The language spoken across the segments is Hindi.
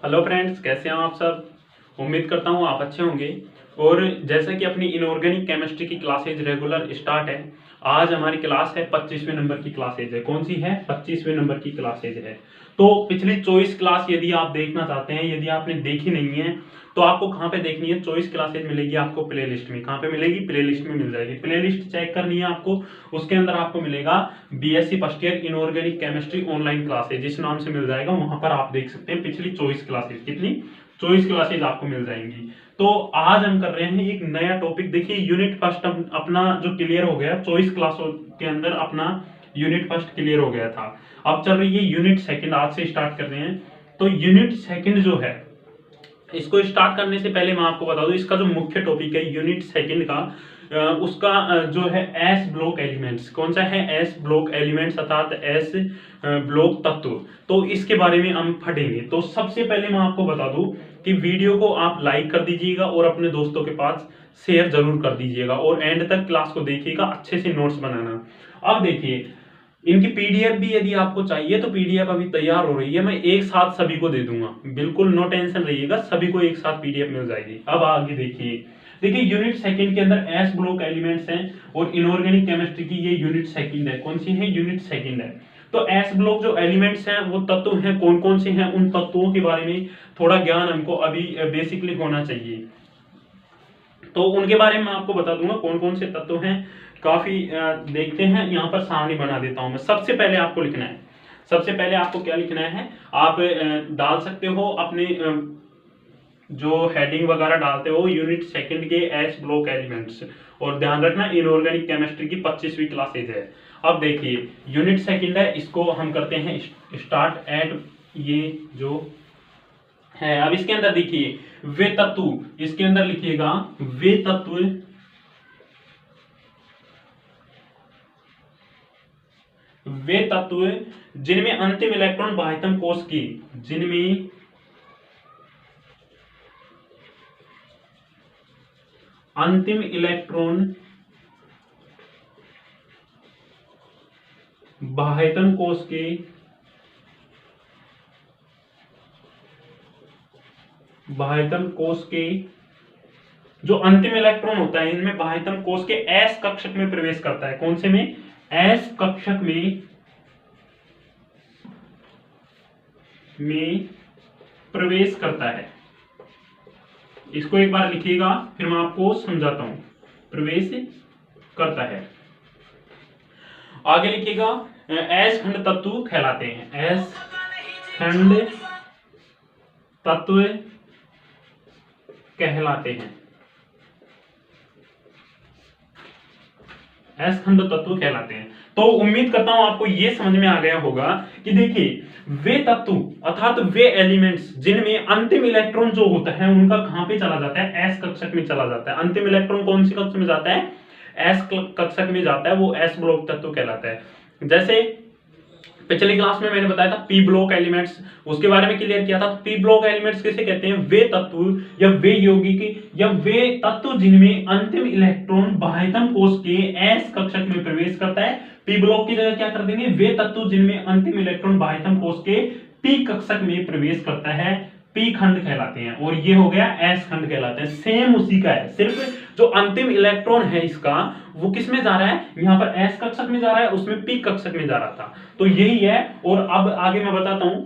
हेलो फ्रेंड्स, कैसे हैं आप सब। उम्मीद करता हूँ आप अच्छे होंगे। और जैसा कि अपनी इनऑर्गेनिक केमिस्ट्री की क्लासेज रेगुलर स्टार्ट है, आज हमारी क्लास है 25वें नंबर की क्लासेज है। कौन सी है? 25वें नंबर की क्लासेज है। तो पिछली चॉइस क्लास यदि आप देखना चाहते हैं, यदि आपने देखी नहीं है तो आपको कहाँ पे देखनी है? चॉइस क्लासेज मिलेगी आपको प्लेलिस्ट में। कहाँ पे मिलेगी? प्लेलिस्ट में मिल जाएगी। प्लेलिस्ट चेक करनी है आपको, उसके अंदर आपको मिलेगा BSc first year inorganic chemistry online classes, जिस नाम से मिल जाएगा। वहां पर आप देख सकते हैं पिछली चॉइस क्लासेज, कितनी चॉइस क्लासेज आपको मिल जाएंगी। तो आज हम कर रहे हैं एक नया टॉपिक। देखिए, यूनिट फर्स्ट अपना जो क्लियर हो गया, चॉइस क्लासों के अंदर अपना यूनिट फर्स्ट क्लियर हो गया था। अब चल रही है यूनिट सेकंड, आज से स्टार्ट कर रहे हैं। तो यूनिट सेकंड जो है, इसको स्टार्ट करने से पहले मैं आपको बता दूं, इसका जो मुख्य टॉपिक है यूनिट सेकंड का, उसका जो है एस ब्लॉक एलिमेंट्स। कौन सा है? एस ब्लॉक एलिमेंट्स, अर्थात एस ब्लॉक तत्व। तो इसके बारे में हम पढ़ेंगे। तो सबसे पहले मैं आपको बता दूं कि वीडियो को आप लाइक कर दीजिएगा और अपने दोस्तों के पास शेयर जरूर कर दीजिएगा, और एंड तक क्लास को देखिएगा, अच्छे से नोट्स बनाना। अब देखिए, इनकी पीडीएफ भी यदि आपको चाहिए तो पीडीएफ अभी तैयार हो रही है, मैं एक साथ सभी को दे दूंगा। बिल्कुल नो टेंशन रहिएगा, सभी को एक साथ पीडीएफ मिल जाएगी। अब आगे देखिए यूनिट सेकंड के अंदर एस ब्लॉक एलिमेंट्स हैं, और इनऑर्गेनिक केमिस्ट्री की ये यूनिट सेकंड है। कौन सी है? यूनिट सेकंड है। तो एस ब्लॉक जो एलिमेंट्स हैं वो तत्व हैं, कौन कौन से हैं, उन तत्वों के बारे में थोड़ा ज्ञान हमको अभी बेसिकली होना चाहिए। तो उनके बारे में आपको बता दूंगा कौन कौन से तत्व हैं। काफी देखते हैं, यहाँ पर सारणी बना देता हूं मैं। सबसे पहले आपको लिखना है, सबसे पहले आपको क्या लिखना है, आप डाल सकते हो अपने जो हेडिंग वगैरह डालते हो, यूनिट सेकंड के एस ब्लॉक एलिमेंट्स। और ध्यान रखना, इनऑर्गेनिक केमिस्ट्री की 25वीं क्लासेज है। अब देखिए, यूनिट सेकंड है, इसको हम करते हैं स्टार्ट एट ये जो है। अब इसके अंदर देखिए, वे तत्व, इसके अंदर लिखिएगा वे तत्व, वे तत्व जिनमें अंतिम इलेक्ट्रॉन बाह्यतम कोश की, जिनमें अंतिम इलेक्ट्रॉन बाह्यतम कोश के बाह्यतम कोश के जो अंतिम इलेक्ट्रॉन होता है, इनमें बाह्यतम कोश के एस कक्षक में प्रवेश करता है। कौन से में? एस कक्षक में प्रवेश करता है। इसको एक बार लिखिएगा, फिर मैं आपको समझाता हूं। प्रवेश करता है। आगे लिखिएगा, एस खंड तत्व कहलाते हैं। एस खंड तत्व कहलाते हैं। एस खंड तत्व कहलाते हैं। तो उम्मीद करता हूं आपको यह समझ में आ गया होगा कि देखिए, वे तत्व अर्थात वे एलिमेंट्स जिनमें अंतिम इलेक्ट्रॉन जो होता है उनका कहां पे चला जाता है? एस कक्षक में चला जाता है। अंतिम इलेक्ट्रॉन कौन सी कक्षक में जाता है? एस कक्षक में जाता है, वो एस ब्लॉक तत्व कहलाता है। जैसे पिछली क्लास में मैंने बताया था पी ब्लॉक एलिमेंट्स, उसके बारे में क्लियर किया था। तो पी ब्लॉक एलिमेंट्स किसे कहते हैं? वे तत्व या वे यौगिक या वे तत्व जिनमें अंतिम इलेक्ट्रॉन बाह्यतम कोश के एस कक्षक में प्रवेश करता है। पी ब्लॉक की जगह क्या कर देंगे? वे तत्व जिनमें अंतिम इलेक्ट्रॉन बाह्यतम कोश के पी कक्षक में प्रवेश करता है, पी खंड कहलाते हैं। और ये हो गया एस खंड कहलाते हैं। सेम उसी का है, सिर्फ जो अंतिम इलेक्ट्रॉन है इसका, वो किस में जा रहा है? यहाँ पर एस कक्षक में जा रहा है, उसमें पी कक्षक में जा रहा था। तो यही है। और अब आगे मैं बताता हूं,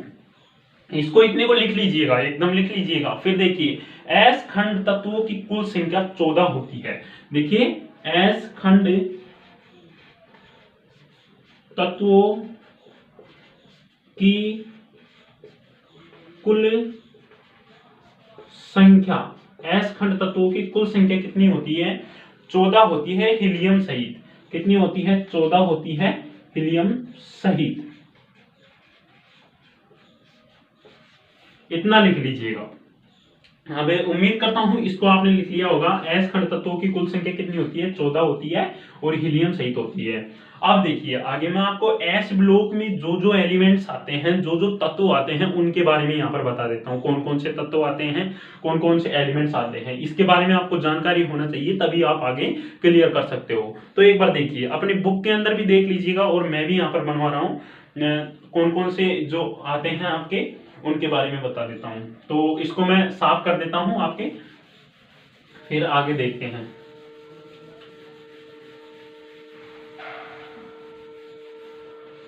इसको इतने को लिख लीजिएगा, एकदम लिख लीजिएगा। फिर देखिए, एस खंड तत्वों की कुल संख्या 14 होती है। देखिए, एस खंड तत्वों की कुल संख्या, एस खंड तत्वों की कुल संख्या कितनी होती है? 14 होती है, हीलियम सहित। कितनी होती है? 14 होती है, हीलियम सहित। इतना लिख लीजिएगा। अब उम्मीद करता हूं इसको आपने लिख लिया होगा। एस खंड तत्वों की कुल संख्या कितनी होती है? 14 होती है, और हीलियम सहित होती है। अब देखिए, आगे मैं आपको एस ब्लॉक में जो जो एलिमेंट्स आते हैं, जो जो तत्व आते हैं, उनके बारे में यहां पर बता देता हूं। कौन कौन से तत्व आते हैं, कौन कौन से एलिमेंट्स आते हैं, इसके बारे में आपको जानकारी होना चाहिए, तभी आप आगे क्लियर कर सकते हो। तो एक बार देखिए, अपनी बुक के अंदर भी देख लीजिएगा, और मैं भी यहाँ पर बनवा रहा हूँ कौन कौन से जो आते हैं आपके, उनके बारे में बता देता हूँ। तो इसको मैं साफ कर देता हूँ आपके, फिर आगे देखते हैं।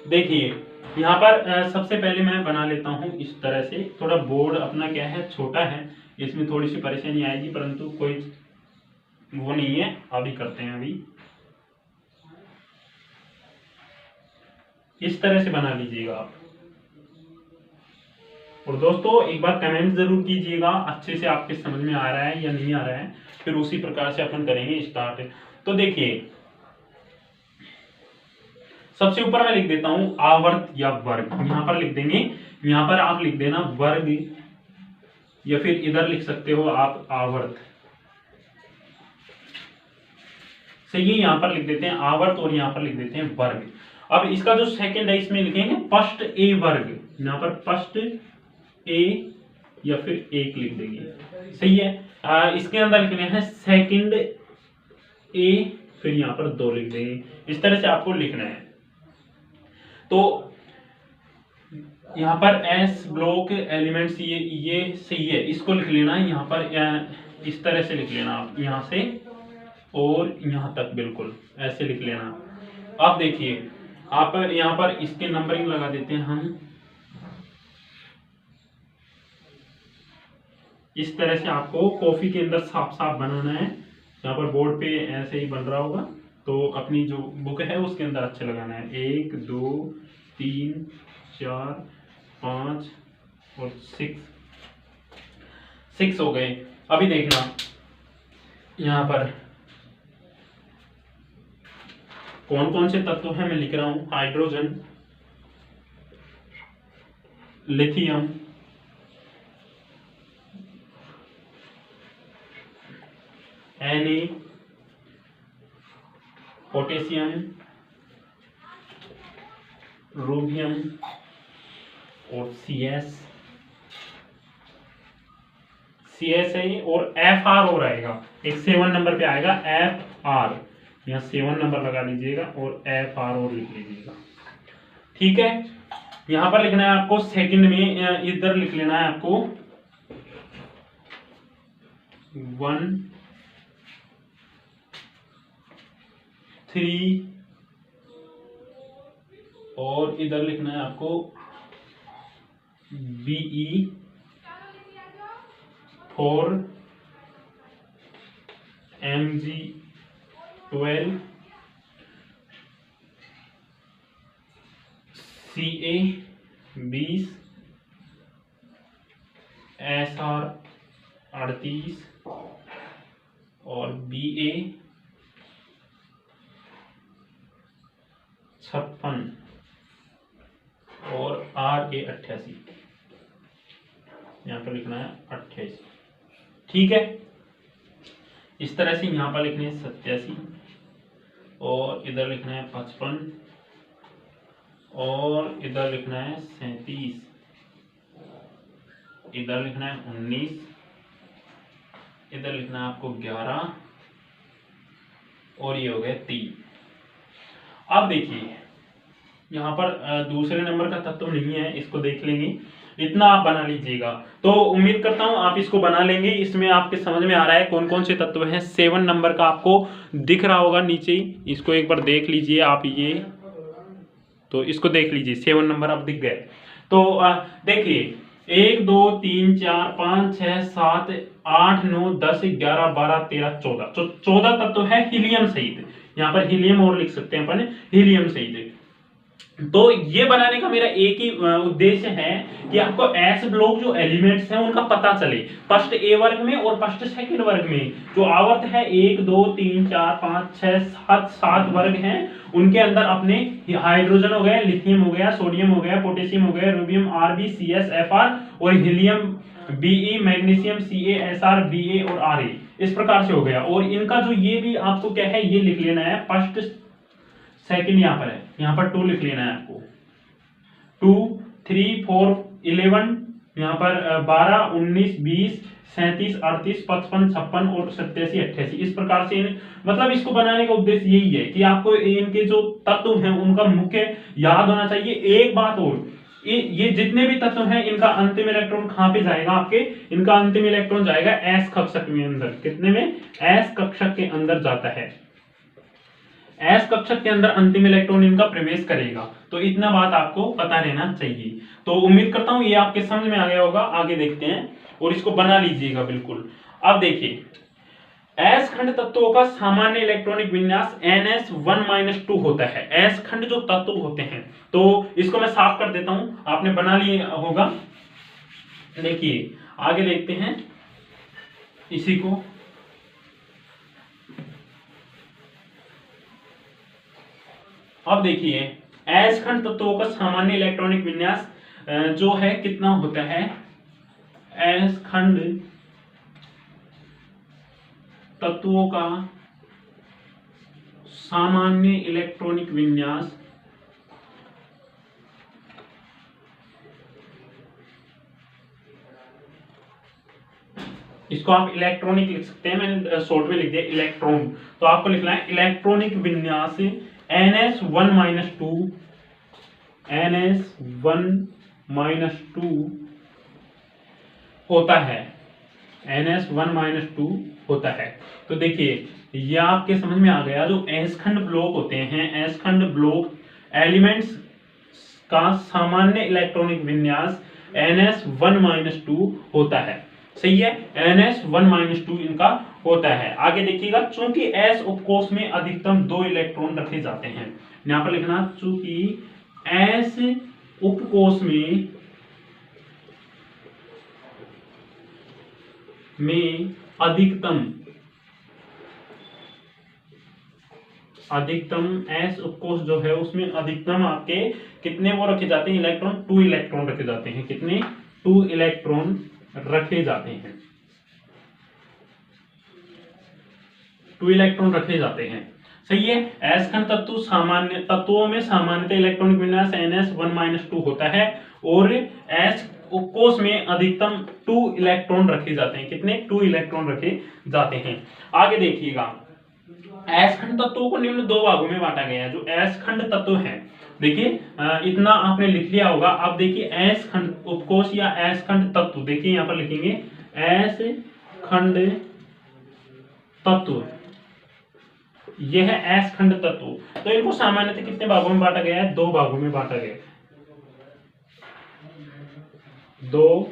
देखिए यहाँ पर सबसे पहले मैं बना लेता हूँ इस तरह से। थोड़ा बोर्ड अपना क्या है, छोटा है, इसमें थोड़ी सी परेशानी आएगी, परंतु कोई वो नहीं है, अभी करते हैं। अभी इस तरह से बना लीजिएगा आप। और दोस्तों एक बार कमेंट जरूर कीजिएगा अच्छे से आपके समझ में आ रहा है या नहीं आ रहा है, फिर उसी प्रकार से अपन करेंगे स्टार्ट। तो देखिए सबसे ऊपर मैं लिख देता हूं आवर्त या वर्ग, यहां पर लिख देंगे। यहां पर आप लिख देना वर्ग, या फिर इधर लिख सकते हो आप आवर्त। सही है, यहां पर लिख देते हैं आवर्त और यहां पर लिख देते हैं वर्ग। अब इसका जो सेकंड है इसमें लिखेंगे पष्ट ए वर्ग, यहां पर पष्ट ए या फिर एक लिख देंगे। सही है, इसके अंदर लिखने हैं सेकंड ए, फिर यहां पर 2 लिख देंगे। इस तरह से आपको लिखना है। तो यहाँ पर एस ब्लॉक एलिमेंट्स ये सही है, इसको लिख लेना। यहाँ पर इस तरह से लिख लेना आप, यहाँ से और यहाँ तक बिल्कुल ऐसे लिख लेना। अब देखिए आप यहाँ पर इसके नंबरिंग लगा देते हैं हम। इस तरह से आपको कॉफी के अंदर साफ साफ बनाना है। यहाँ पर बोर्ड पे ऐसे ही बन रहा होगा, तो अपनी जो बुक है उसके अंदर अच्छे लगाना है। 1 2 3 4 5 और 6 हो गए। अभी देखना यहाँ पर कौन कौन से तत्व हैं, मैं लिख रहा हूं। Hydrogen, lithium, Na, potassium, rubidium और CS है और Fr हो रहेगा। एक 7 नंबर पे आएगा Fr, यहाँ 7 नंबर लगा लीजिएगा और Fr और लिख लीजिएगा। ठीक है, यहाँ पर लिखना है आपको सेकंड में, इधर लिख लेना है आपको 1 3 और इधर लिखना है आपको Be 4 Mg 12 Ca 20 Sr 38 और Ba 56 और Ra 88। यहाँ पर लिखना है 88। ठीक है, इस तरह से यहाँ पर लिखना है 87 और इधर लिखना है 55 और इधर लिखना है 37, इधर लिखना है 19, इधर लिखना है आपको 11 और ये हो गए 3। अब देखिए यहाँ पर दूसरे नंबर का तत्व नहीं है, इसको देख लेंगे। इतना आप बना लीजिएगा, तो उम्मीद करता हूं आप इसको बना लेंगे। इसमें आपके समझ में आ रहा है कौन कौन से तत्व हैं। 7 नंबर का आपको दिख रहा होगा नीचे ही, इसको एक बार देख लीजिए आप। ये तो इसको देख लीजिए, 7 नंबर अब दिख गए। तो देखिए 1 2 3 4 5 6 7 8 9 10 11 12 13 14, तो 14 तत्व है हीलियम सहित। यहाँ पर हीलियम और लिख सकते हैं अपन, हीलियम सहित। तो ये बनाने का मेरा एक ही उद्देश्य है कि आपको एस ब्लॉक जो एलिमेंट्स हैं उनका पता चले। फर्स्ट ए वर्ग में और फर्स्ट सेकंड वर्ग में जो आवर्त है 1 2 3 4 5 6 7 वर्ग हैं, उनके अंदर अपने हाइड्रोजन हो गया, लिथियम हो गया, सोडियम हो गया, पोटेशियम हो गया, रूबियम Rb CS Fr और helium Be, magnesium Ca Sr Ba और Ra। इस प्रकार से हो गया। और इनका जो ये भी आपको क्या है, ये लिख लेना है। फर्स्ट सेकंड यहाँ पर है, यहाँ पर 2 लिख लेना है आपको। 2 3 4 11, यहाँ पर 12 19 20 37 38 55 56 और 87 88। इस प्रकार से मतलब इसको बनाने का उद्देश्य यही है कि आपको इनके जो तत्व हैं उनका मुख्य याद होना चाहिए। एक बात और, ये जितने भी तत्व हैं इनका अंतिम इलेक्ट्रॉन कहां पे जाएगा आपके, इनका अंतिम इलेक्ट्रॉन जाएगा एस कक्षक में अंदर, कितने में, एस कक्षक के अंदर जाता है, एस कक्षक के अंदर अंतिम इलेक्ट्रॉन इनका प्रवेश करेगा। तो इतना बात आपको पता रहना चाहिए। तो उम्मीद करता हूं ये आपके समझ में आ गया होगा। आगे देखते हैं और इसको बना लीजिएगा बिल्कुल। अब देखिए एस खंड तत्वों का सामान्य इलेक्ट्रॉनिक विन्यास ns1-2 होता है। एस खंड जो तत्व होते हैं, तो इसको मैं साफ कर देता हूं, आपने बना लिया होगा। देखिए आगे देखते हैं इसी को। अब देखिए एस खंड तत्वों का सामान्य इलेक्ट्रॉनिक विन्यास जो है कितना होता है, एस खंड तत्वों का सामान्य इलेक्ट्रॉनिक विन्यास इसको आप इलेक्ट्रॉनिक लिख सकते हैं, मैंने शॉर्ट में लिख दिया इलेक्ट्रॉन। तो आपको लिखना है इलेक्ट्रॉनिक विन्यास ns1-2 ns1-2 होता है, ns1-2 होता है। तो देखिए ये आपके समझ में आ गया। जो एस खंड ब्लॉक होते हैं, एस खंड ब्लॉक एलिमेंट्स का सामान्य इलेक्ट्रॉनिक विन्यास ns1-2 होता है। सही है, ns1-2 इनका होता है। आगे देखिएगा, चूंकि s उपकोष में अधिकतम 2 इलेक्ट्रॉन रखे जाते हैं, यहां पर लिखना चूंकि s उपकोष में अधिकतम s उपकोष जो है उसमें अधिकतम आपके कितने वो रखे जाते हैं इलेक्ट्रॉन, 2 इलेक्ट्रॉन रखे जाते हैं। कितने, 2 इलेक्ट्रॉन रखे जाते हैं, 2 इलेक्ट्रॉन रखे जाते हैं। सही है, एस खंड तत्व सामान्य तत्वों में सामान्यतः इलेक्ट्रॉनिक विन्यास ns1-2 होता है और एस उपकोष में अधिकतम 2 इलेक्ट्रॉन रखे जाते हैं। कितने, 2 इलेक्ट्रॉन रखे जाते हैं। आगे देखिएगा, एस खंड तत्वों को निम्न 2 भागों में बांटा गया है। जो एस खंड तत्व है, देखिए इतना आपने लिख लिया होगा। अब देखिए एस खंड उपकोष या एस खंड तत्व, देखिए यहां पर लिखेंगे एस खंड तत्व, यह है एस खंड तत्व। तो इनको सामान्यतः कितने भागों में बांटा गया है, 2 भागों में बांटा गया है, 2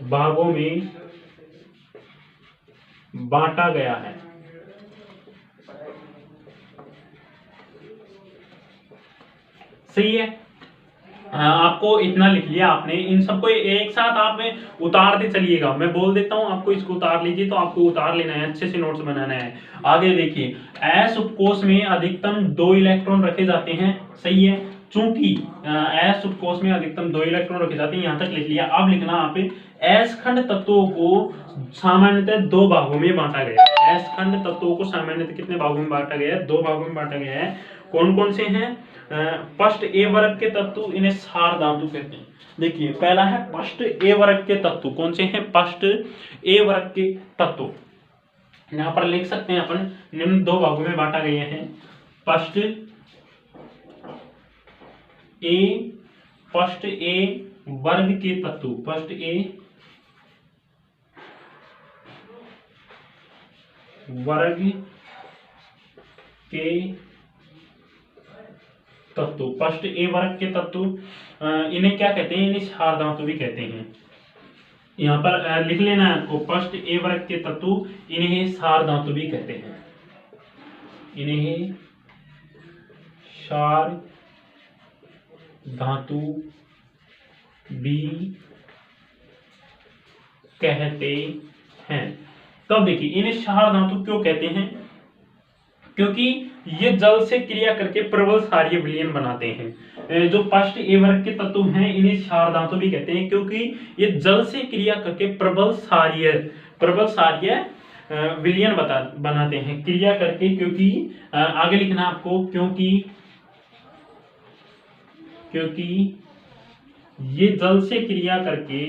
भागों में बांटा गया है। सही है, आपको इतना लिख लिया आपने। इन सबको एक साथ आप में उतारते चलिएगा, मैं बोल देता हूं आपको, इसको उतार लीजिए। तो आपको उतार लेना है, अच्छे से नोट्स बनाना है। आगे देखिए, एस उपकोष में अधिकतम 2 इलेक्ट्रॉन रखे जाते हैं। सही है, चूंकि एस उपकोष में अधिकतम 2 इलेक्ट्रॉन रखे जाते हैं, यहां तक लिख लिया। अब लिखना आप एस खंड तत्वों को सामान्यतः 2 भागों में बांटा गया है। एस खंड तत्वों को सामान्यतः कितने भागों में बांटा गया है, 2 भागों में बांटा गया है। कौन कौन से हैं, पष्ट ए वर्ग के तत्व, इन्हें सार धातु कहते हैं। देखिए पहला है पष्ट ए वर्ग के तत्व। कौन से हैं, पष्ट ए वर्ग के तत्व। यहां पर लिख सकते हैं अपन, निम्न 2 भागों में बांटा गया है। पष्ट ए वर्ग के तत्व, पष्ट ए वर्ग के तत्व, पष्ट ए वर्ग के तत्व, इन्हें क्या कहते हैं, इन्हें क्षार धातु भी कहते हैं। यहां पर लिख लेना है आपको, पष्ट ए वर्ग के तत्व इन्हें क्षार धातु भी कहते हैं, इन्हें क्षार धातु भी कहते हैं। तब देखिए इन्हें क्षार धातु क्यों कहते हैं, क्योंकि ये जल से क्रिया करके प्रबल क्षारीय विलयन बनाते हैं। जो पष्ट ए वर्ग के तत्व हैं इन्हें क्षार धातु भी कहते हैं, क्योंकि ये जल से क्रिया करके प्रबल क्षारीय विलयन बनाते हैं, क्रिया करके। क्योंकि आगे लिखना आपको, क्योंकि ये जल से क्रिया करके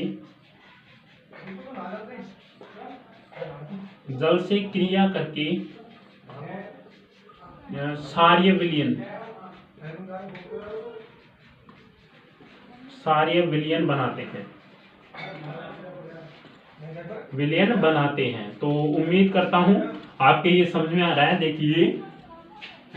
क्षारीय सारे विलयन बनाते हैं, विलयन बनाते हैं। तो उम्मीद करता हूं आपके ये समझ में आ रहा है। देखिए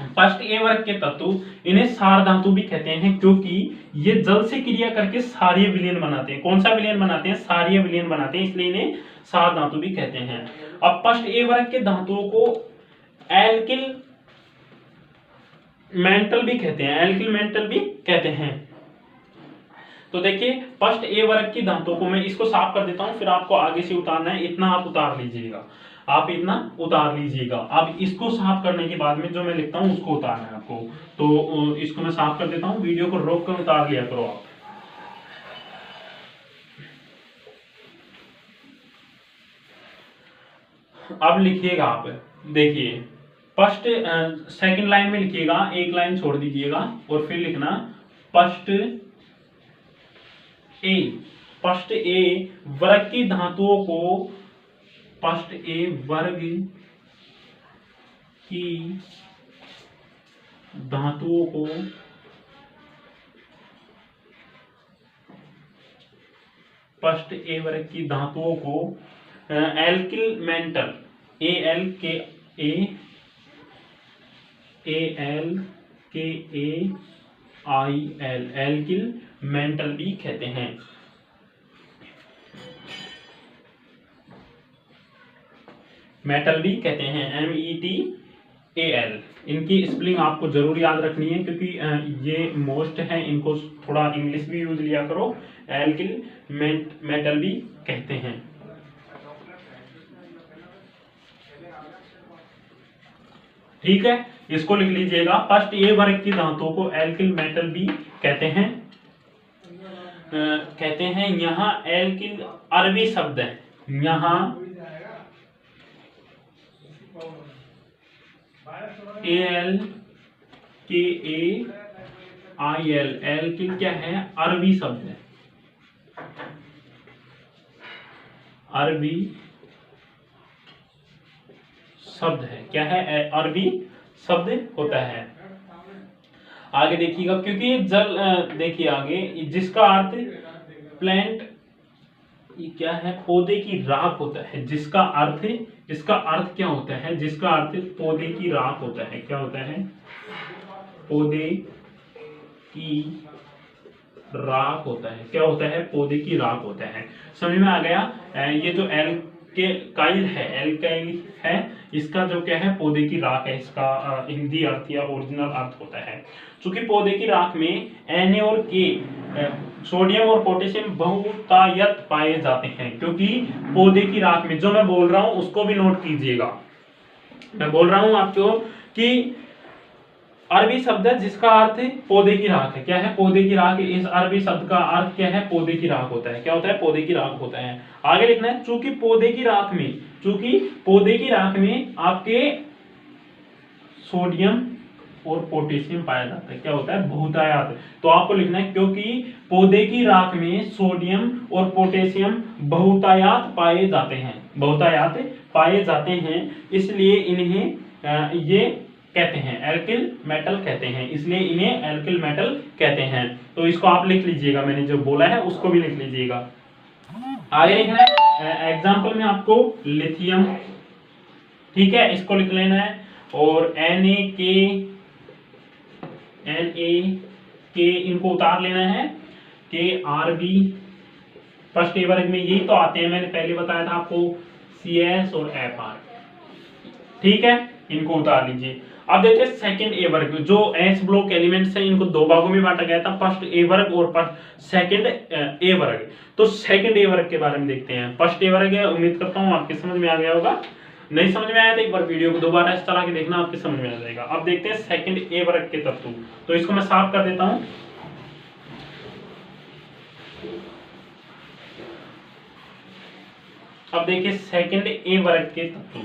फर्स्ट ए वर्ग के तत्व इन्हें सार धातु भी कहते हैं, क्योंकि ये जल से क्रिया करके सारे विलयन बनाते हैं। कौन सा विलयन बनाते हैं? सारे विलयन बनाते हैं, इसलिए इन्हें सार धातु भी कहते हैं। अब फर्स्ट ए वर्ग के धातुओं को एल्किल मेंटल भी कहते हैं, एल्किल मेंटल भी कहते हैं। तो देखिए फर्स्ट ए वर्ग की धातुओं को मैं इसको साफ कर देता हूं, फिर आपको आगे से उतारना है। इतना आप उतार लीजिएगा, आप इतना उतार लीजिएगा। अब इसको साफ करने के बाद में जो मैं लिखता हूं उसको उतारना है आपको। तो इसको मैं साफ कर देता हूं, वीडियो को रोक कर उतार लिया करो आप। अब लिखिएगा आप, देखिए फर्स्ट सेकंड लाइन में लिखिएगा, एक लाइन छोड़ दीजिएगा और फिर लिखना फर्स्ट ए वर्ग की धातुओं को, फर्स्ट ए वर्ग की धातुओं को फर्स्ट ए वर्ग की धातुओं को alkyl mental, ALKAIL alkyl mental भी कहते हैं। मेटल भी कहते हैं, METAL। इनकी स्पेलिंग आपको जरूर याद रखनी है, क्योंकि ये मोस्ट है, इनको थोड़ा इंग्लिश भी यूज लिया करो। एल्किल मेटल भी कहते हैं। ठीक है, इसको लिख लीजिएगा। फर्स्ट ए वर्ग की धातुओं को एल्किल मेटल भी कहते हैं। यहाँ एल्किल अरबी शब्द है, यहाँ ALKAIL एल्किल क्या है? अरबी शब्द है, अरबी शब्द है। क्या है? अरबी शब्द होता है। आगे देखिएगा, क्योंकि जल, देखिए आगे, जिसका अर्थ प्लांट, ये क्या है? पौधे की राख होता है। जिसका अर्थ, इसका अर्थ क्या होता है? जिसका अर्थ पौधे की राख होता है। क्या होता है? पौधे की राख होता है। क्या होता है? पौधे की राख होता है। समझ में आ गया? ये जो एल्काइल है, इसका जो क्या है? पौधे की राख है। इसका हिंदी अर्थ या ओरिजिनल अर्थ होता है। चूंकि पौधे की राख में Na और K, सोडियम और पोटेशियम बहुतायत पाए जाते हैं। क्योंकि पौधे की राख में, जो मैं बोल रहा हूं उसको भी नोट कीजिएगा। मैं बोल रहा हूं आपको कि अरबी शब्द है जिसका अर्थ पौधे की राख है। क्या है? पौधे की राख। इस अरबी शब्द का अर्थ क्या है? पौधे की राख होता है। क्या होता है? पौधे की राख होता है। आगे लिखना है, चूंकि पौधे की राख में आपके सोडियम और पोटेशियम पाया जाता है। क्या होता है? बहुतायत। तो आपको लिखना है, क्योंकि पौधे की राख में सोडियम और पोटेशियम बहुतायत पाए जाते हैं, इसलिए इन्हें ये कहते हैं एल्किल मेटल कहते हैं। इसलिए इन्हें एल्किल मेटल कहते हैं। तो इसको आप लिख लीजिएगा, मैंने जो बोला है उसको भी लिख लीजिएगा। आगे लिखना है, एग्जाम्पल में आपको लिथियम, ठीक है, इसको लिख लेना है। और Na इनको उतार लेना है। KRB फर्स्ट ए वर्ग में यही तो आते हैं, मैंने पहले बताया था आपको, CS और FR। ठीक है, इनको उतार लीजिए। अब देखिए सेकंड ए वर्ग, जो एस ब्लॉक एलिमेंट्स हैं इनको दो भागों में बांटा गया था, फर्स्ट ए वर्ग और सेकंड ए वर्ग। तो सेकंड ए वर्ग के बारे में देखते हैं। फर्स्ट ए वर्ग है, उम्मीद करता हूं आपके समझ में आ गया होगा। नहीं समझ में आया तो एक बार वीडियो को दोबारा इस चला के देखना, आपके समझ में आ जाएगा। अब देखते हैं सेकंड ए वर्ग के तत्व। तो इसको मैं साफ कर देता हूं। अब देखिए सेकंड ए वर्ग के तत्व।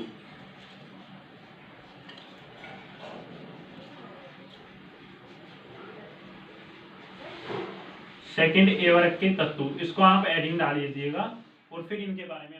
सेकंड ए वर्ग के तत्व, इसको आप एडिंग डाल लीजिएगा और फिर इनके बारे में